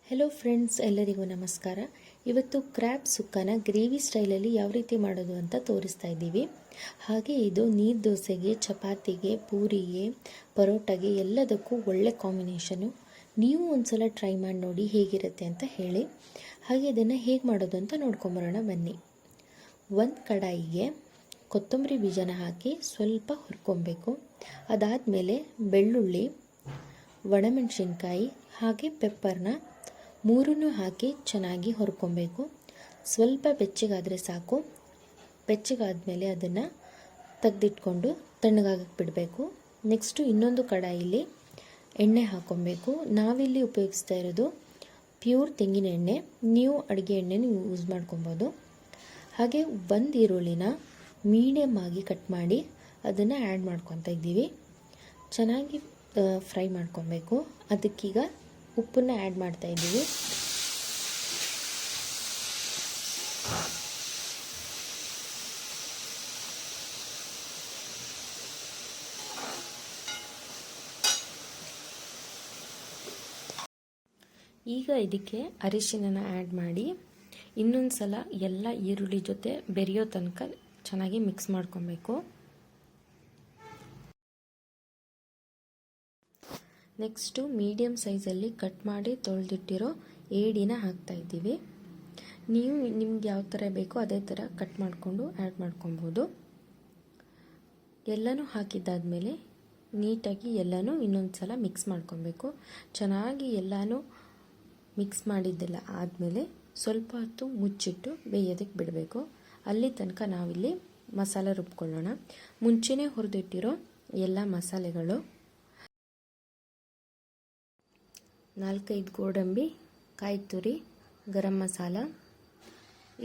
Hello friends, ಎಲ್ಲರಿಗೂ ನಮಸ್ಕಾರ. ಇವತ್ತು ಕ್ರ್ಯಾಬ್ ಸುಕ್ಕನ ಗ್ರೇವಿ ಸ್ಟೈಲಲ್ಲಿ ಯಾವ ರೀತಿ ಮಾಡೋದು ಅಂತ ತೋರಿಸ್ತಾ ಇದ್ದೀವಿ. ಹಾಗೆ ಇದು ನೀರು ದೋಸೆಗೆ, ಚಪಾತಿಗೆ, ಪೂರಿಗೆ, ಪರೋಟಾಗೆ ಎಲ್ಲದಕ್ಕೂ ಒಳ್ಳೆ ಕಾಂಬಿನೇಷನು. ನೀವು ಒಂದ್ಸಲ ಟ್ರೈ ಮಾಡಿ ನೋಡಿ ಹೇಗಿರುತ್ತೆ ಅಂತ ಹೇಳಿ. ಹಾಗೆ ಇದನ್ನು ಹೇಗೆ ಮಾಡೋದು ಅಂತ ನೋಡ್ಕೊಂಬರೋಣ ಬನ್ನಿ. ಒಂದು ಕಡಾಯಿಗೆ ಕೊತ್ತಂಬರಿ ಬೀಜನ ಹಾಕಿ ಸ್ವಲ್ಪ ಹುರ್ಕೊಬೇಕು. ಅದಾದಮೇಲೆ ಬೆಳ್ಳುಳ್ಳಿ, ಒಣಮೆಣಸಿನ್ಕಾಯಿ ಹಾಗೆ ಪೆಪ್ಪರ್ನ ಮೂರನ್ನು ಹಾಕಿ ಚೆನ್ನಾಗಿ ಹುರ್ಕೊಬೇಕು. ಸ್ವಲ್ಪ ಬೆಚ್ಚಗಾದರೆ ಸಾಕು. ಬೆಚ್ಚಗಾದಮೇಲೆ ಅದನ್ನು ತೆಗೆದಿಟ್ಕೊಂಡು ತಣ್ಣಗಾಗಕ್ಕೆ ಬಿಡಬೇಕು. ನೆಕ್ಸ್ಟು ಇನ್ನೊಂದು ಕಡಾಯಿಲಿ ಎಣ್ಣೆ ಹಾಕ್ಕೊಬೇಕು. ನಾವಿಲ್ಲಿ ಉಪಯೋಗಿಸ್ತಾ ಇರೋದು ಪ್ಯೂರ್ ತೆಂಗಿನ ಎಣ್ಣೆ. ನೀವು ಅಡುಗೆ ಎಣ್ಣೆನ ಯೂಸ್ ಮಾಡ್ಕೊಬೋದು. ಹಾಗೆ ಒಂದು ಈರುಳ್ಳಿನ ಮೀಡಿಯಮ್ ಆಗಿ ಕಟ್ ಮಾಡಿ ಅದನ್ನು ಆ್ಯಡ್ ಮಾಡ್ಕೊತಾ ಇದ್ದೀವಿ. ಚೆನ್ನಾಗಿ ಫ್ರೈ ಮಾಡ್ಕೊಬೇಕು. ಅದಕ್ಕೀಗ ಉಪ್ಪನ್ನು ಆ್ಯಡ್ ಮಾಡ್ತಾ ಇದ್ದೀವಿ. ಈಗ ಇದಕ್ಕೆ ಅರಿಶಿನ ಆ್ಯಡ್ ಮಾಡಿ ಇನ್ನೊಂದು ಸಲ ಎಲ್ಲ ಈರುಳ್ಳಿ ಜೊತೆ ಬೆರೆಯೋ ತನಕ ಚೆನ್ನಾಗಿ ಮಿಕ್ಸ್ ಮಾಡ್ಕೊಬೇಕು. ನೆಕ್ಸ್ಟು ಮೀಡಿಯಮ್ ಸೈಜಲ್ಲಿ ಕಟ್ ಮಾಡಿ ತೊಳೆದಿಟ್ಟಿರೋ ಏಡಿನ ಹಾಕ್ತಾ ಇದ್ದೀವಿ. ನೀವು ನಿಮ್ಗೆ ಯಾವ ಥರ ಬೇಕೋ ಅದೇ ಥರ ಕಟ್ ಮಾಡಿಕೊಂಡು ಆ್ಯಡ್ ಮಾಡ್ಕೊಬೋದು. ಎಲ್ಲನೂ ಹಾಕಿದ್ದಾದಮೇಲೆ ನೀಟಾಗಿ ಎಲ್ಲನೂ ಇನ್ನೊಂದು ಸಲ ಮಿಕ್ಸ್ ಮಾಡ್ಕೊಬೇಕು. ಚೆನ್ನಾಗಿ ಎಲ್ಲನೂ ಮಿಕ್ಸ್ ಮಾಡಿದ್ದೆಲ್ಲ ಆದಮೇಲೆ ಸ್ವಲ್ಪ ಹೊತ್ತು ಮುಚ್ಚಿಟ್ಟು ಬೇಯೋದಕ್ಕೆ ಬಿಡಬೇಕು. ಅಲ್ಲಿ ತನಕ ನಾವಿಲ್ಲಿ ಮಸಾಲೆ ರುಬ್ಕೊಳ್ಳೋಣ. ಮುಂಚೆನೇ ಹುರಿದಿಟ್ಟಿರೋ ಎಲ್ಲ ಮಸಾಲೆಗಳು, 4-5 ಗೋಡಂಬಿ, ಕಾಯಿ ತುರಿ, ಗರಂ ಮಸಾಲ,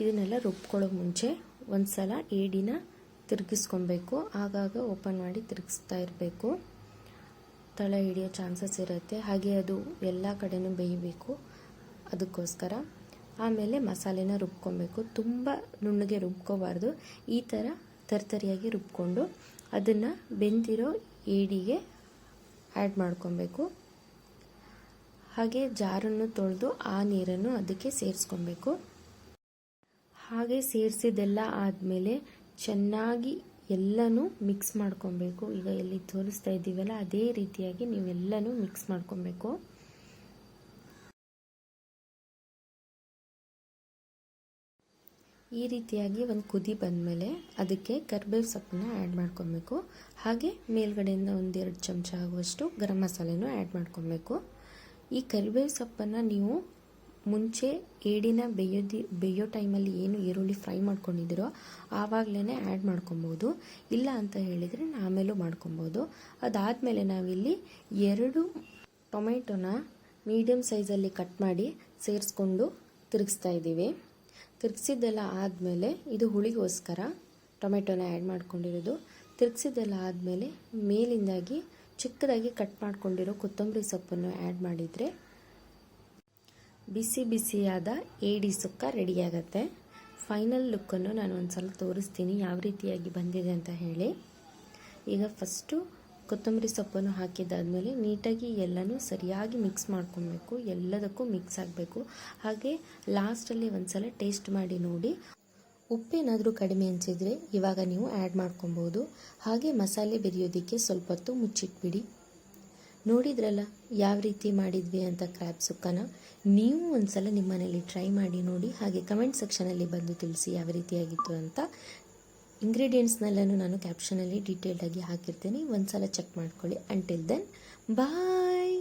ಇದನ್ನೆಲ್ಲ ರುಬ್ಕೊಳ್ಳೋ ಮುಂಚೆ ಒಂದು ಸಲ ಏಡಿನ ತಿರುಗಿಸ್ಕೊಬೇಕು. ಆಗಾಗ ಓಪನ್ ಮಾಡಿ ತಿರುಗಿಸ್ತಾ ಇರಬೇಕು. ತಳ ಹಿಡಿಯೋ ಚಾನ್ಸಸ್ ಇರುತ್ತೆ. ಹಾಗೆ ಅದು ಎಲ್ಲ ಕಡೆನೂ ಬೇಯಬೇಕು. ಅದಕ್ಕೋಸ್ಕರ ಆಮೇಲೆ ಮಸಾಲೆನ ರುಬ್ಕೊಬೇಕು. ತುಂಬ ನುಣ್ಣಗೆ ರುಬ್ಕೋಬಾರ್ದು. ಈ ಥರ ತರ್ತರಿಯಾಗಿ ರುಬ್ಕೊಂಡು ಅದನ್ನು ಬೆಂದಿರೋ ಏಡಿಗೆ ಆ್ಯಡ್ ಮಾಡ್ಕೊಬೇಕು. ಹಾಗೆ ಜಾರನ್ನು ತೊಳೆದು ಆ ನೀರನ್ನು ಅದಕ್ಕೆ ಸೇರಿಸ್ಕೊಬೇಕು. ಹಾಗೆ ಸೇರಿಸಿದೆಲ್ಲ ಆದಮೇಲೆ ಚೆನ್ನಾಗಿ ಎಲ್ಲನೂ ಮಿಕ್ಸ್ ಮಾಡ್ಕೊಬೇಕು. ಈಗ ಎಲ್ಲಿ ತೋರಿಸ್ತಾ ಇದ್ದೀವಲ್ಲ ಅದೇ ರೀತಿಯಾಗಿ ನೀವೆಲ್ಲನೂ ಮಿಕ್ಸ್ ಮಾಡ್ಕೊಬೇಕು. ಈ ರೀತಿಯಾಗಿ ಒಂದು ಕುದಿ ಬಂದಮೇಲೆ ಅದಕ್ಕೆ ಕರಿಬೇವು ಸೊಪ್ಪನ್ನ ಆ್ಯಡ್ ಮಾಡ್ಕೊಬೇಕು. ಹಾಗೆ ಮೇಲ್ಗಡೆಯಿಂದ 1-2 ಚಮಚ ಆಗುವಷ್ಟು ಗರಂ ಮಸಾಲೆನೂ ಆ್ಯಡ್ ಮಾಡ್ಕೊಬೇಕು. ಈ ಕರಿಬೇವು ಸೊಪ್ಪನ್ನು ನೀವು ಮುಂಚೆ ಏಡಿನ ಬೇಯೋ ಟೈಮಲ್ಲಿ ಏನು ಈರುಳ್ಳಿ ಫ್ರೈ ಮಾಡ್ಕೊಂಡಿದ್ದೀರೋ ಆವಾಗಲೇ ಆ್ಯಡ್ ಮಾಡ್ಕೊಬೋದು. ಇಲ್ಲ ಅಂತ ಹೇಳಿದರೆ ಆಮೇಲೂ ಮಾಡ್ಕೊಬೋದು. ಅದಾದಮೇಲೆ ನಾವಿಲ್ಲಿ 2 ಟೊಮೆಟೊನ ಮೀಡಿಯಮ್ ಸೈಜಲ್ಲಿ ಕಟ್ ಮಾಡಿ ಸೇರಿಸ್ಕೊಂಡು ತಿರುಗಿಸ್ತಾ ಇದ್ದೀವಿ. ತಿರುಗಿಸಿದ್ದೆಲ್ಲ ಆದಮೇಲೆ ಇದು ಹುಳಿಗೋಸ್ಕರ ಟೊಮೆಟೊನ ಆ್ಯಡ್ ಮಾಡ್ಕೊಂಡಿರೋದು. ತಿರುಗಿಸಿದ್ದೆಲ್ಲ ಆದಮೇಲೆ ಮೇಲಿಂದಾಗಿ ಚಿಕ್ಕದಾಗಿ ಕಟ್ ಮಾಡ್ಕೊಂಡಿರೋ ಕೊತ್ತಂಬರಿ ಸೊಪ್ಪನ್ನು ಆ್ಯಡ್ ಮಾಡಿದರೆ ಬಿಸಿ ಬಿಸಿಯಾದ ಏಡಿ ಸುಕ್ಕ ರೆಡಿಯಾಗತ್ತೆ. ಫೈನಲ್ ಲುಕ್ಕನ್ನು ನಾನು ಒಂದು ಸಲ ತೋರಿಸ್ತೀನಿ ಯಾವ ರೀತಿಯಾಗಿ ಬಂದಿದೆ ಅಂತ ಹೇಳಿ. ಈಗ ಫಸ್ಟು ಕೊತ್ತಂಬರಿ ಸೊಪ್ಪನ್ನು ಹಾಕಿದ್ದಾದಮೇಲೆ ನೀಟಾಗಿ ಎಲ್ಲನೂ ಸರಿಯಾಗಿ ಮಿಕ್ಸ್ ಮಾಡ್ಕೊಬೇಕು. ಎಲ್ಲದಕ್ಕೂ ಮಿಕ್ಸ್ ಆಗಬೇಕು. ಹಾಗೆ ಲಾಸ್ಟಲ್ಲಿ ಒಂದು ಸಲ ಟೇಸ್ಟ್ ಮಾಡಿ ನೋಡಿ. ಉಪ್ಪೇನಾದರೂ ಕಡಿಮೆ ಅನಿಸಿದರೆ ಇವಾಗ ನೀವು ಆ್ಯಡ್ ಮಾಡ್ಕೊಬೋದು. ಹಾಗೆ ಮಸಾಲೆ ಬೆರೆಯೋದಕ್ಕೆ ಸ್ವಲ್ಪ ಹೊತ್ತು ಮುಚ್ಚಿಟ್ಬಿಡಿ. ನೋಡಿದ್ರಲ್ಲ ಯಾವ ರೀತಿ ಮಾಡಿದ್ವಿ ಅಂತ ಕ್ರ್ಯಾಬ್ ಸುಕ್ಕನ. ನೀವು ಒಂದು ಸಲ ನಿಮ್ಮ ಮನೇಲಿ ಟ್ರೈ ಮಾಡಿ ನೋಡಿ. ಹಾಗೆ ಕಮೆಂಟ್ ಸೆಕ್ಷನಲ್ಲಿ ಬಂದು ತಿಳಿಸಿ ಯಾವ ರೀತಿಯಾಗಿತ್ತು ಅಂತ. ಇಂಗ್ರೀಡಿಯೆಂಟ್ಸ್ನೆಲ್ಲನೂ ನಾನು ಕ್ಯಾಪ್ಷನಲ್ಲಿ ಡೀಟೇಲ್ಡಾಗಿ ಹಾಕಿರ್ತೀನಿ. ಒಂದು ಸಲ ಚೆಕ್ ಮಾಡ್ಕೊಳ್ಳಿ. ಅಂಟಿಲ್ ದೆನ್ ಬಾಯ್.